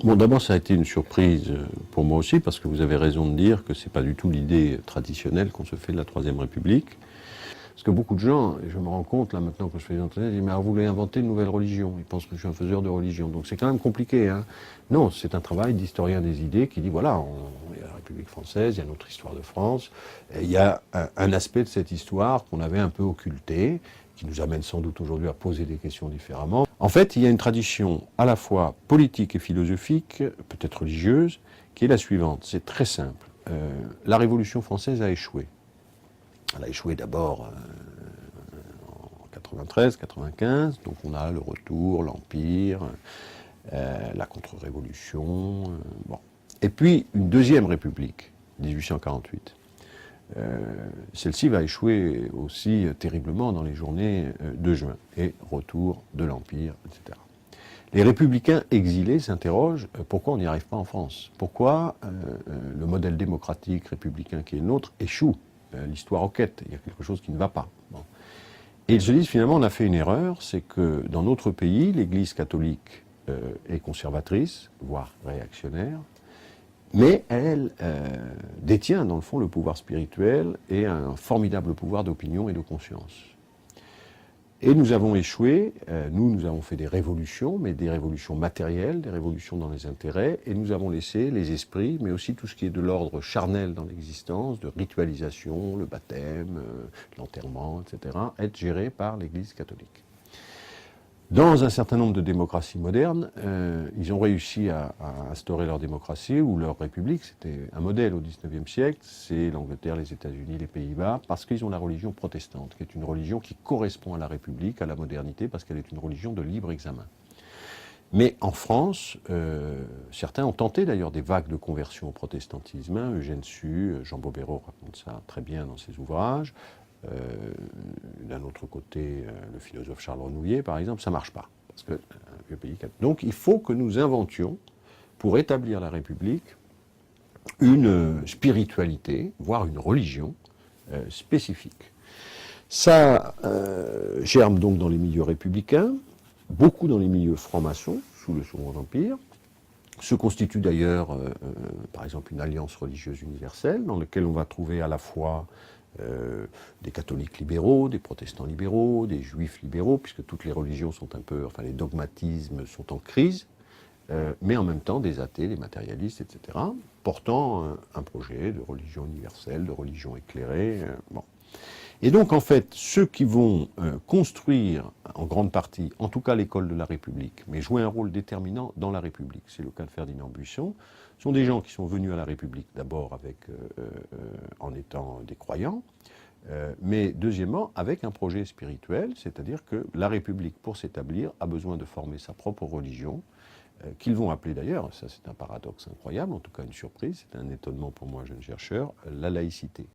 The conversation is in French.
Bon, d'abord, ça a été une surprise pour moi aussi, parce que vous avez raison de dire que ce n'est pas du tout l'idée traditionnelle qu'on se fait de la Troisième République. Parce que beaucoup de gens, et je me rends compte là maintenant que je fais des entretiens, ils disent « mais alors, vous voulez inventer une nouvelle religion ?» Ils pensent que je suis un faiseur de religion. Donc c'est quand même compliqué. Hein. Non, c'est un travail d'historien des idées qui dit « voilà, il y a la République française, il y a notre histoire de France, et il y a un aspect de cette histoire qu'on avait un peu occulté, qui nous amène sans doute aujourd'hui à poser des questions différemment. » En fait, il y a une tradition à la fois politique et philosophique, peut-être religieuse, qui est la suivante. C'est très simple. La Révolution française a échoué. Elle a échoué d'abord en 93, 95, donc on a le retour, l'Empire, la contre-révolution, bon. Et puis une deuxième République, 1848. Celle-ci va échouer aussi terriblement dans les journées de juin, et retour de l'Empire, etc. Les républicains exilés s'interrogent pourquoi on n'y arrive pas en France. Pourquoi le modèle démocratique républicain qui est le nôtre échoue. L'histoire enquête, il y a quelque chose qui ne va pas. Bon. Et ils se disent finalement on a fait une erreur, c'est que dans notre pays, l'Église catholique est conservatrice, voire réactionnaire, mais elle détient dans le fond le pouvoir spirituel et un formidable pouvoir d'opinion et de conscience. Et nous avons échoué, nous avons fait des révolutions, mais des révolutions matérielles, des révolutions dans les intérêts, et nous avons laissé les esprits, mais aussi tout ce qui est de l'ordre charnel dans l'existence, de ritualisation, le baptême, l'enterrement, etc., être gérés par l'Église catholique. Dans un certain nombre de démocraties modernes, ils ont réussi à instaurer leur démocratie ou leur république. C'était un modèle au XIXe siècle, c'est l'Angleterre, les États-Unis, les Pays-Bas, parce qu'ils ont la religion protestante, qui est une religion qui correspond à la République, à la modernité, parce qu'elle est une religion de libre examen. Mais en France, certains ont tenté d'ailleurs des vagues de conversion au protestantisme. Eugène Sue, Jean Bobéro raconte ça très bien dans ses ouvrages. D'un autre côté, le philosophe Charles Renouvier, par exemple, ça ne marche pas. Parce que, vieux pays. Donc il faut que nous inventions, pour établir la République, une spiritualité, voire une religion spécifique. Ça germe donc dans les milieux républicains, beaucoup dans les milieux francs-maçons, sous le Second Empire. Se constitue d'ailleurs, par exemple, une alliance religieuse universelle, dans laquelle on va trouver à la fois des catholiques libéraux, des protestants libéraux, des juifs libéraux, puisque toutes les religions sont un peu, enfin les dogmatismes sont en crise, mais en même temps des athées, des matérialistes, etc., portant un projet de religion universelle, de religion éclairée. Bon. Et donc en fait, ceux qui vont construire en grande partie, en tout cas l'école de la République, mais jouer un rôle déterminant dans la République, c'est le cas de Ferdinand Buisson, sont des gens qui sont venus à la République d'abord en étant des croyants, mais deuxièmement avec un projet spirituel, c'est-à-dire que la République, pour s'établir, a besoin de former sa propre religion, qu'ils vont appeler d'ailleurs, ça c'est un paradoxe incroyable, en tout cas une surprise, c'est un étonnement pour moi, jeune chercheur, la laïcité.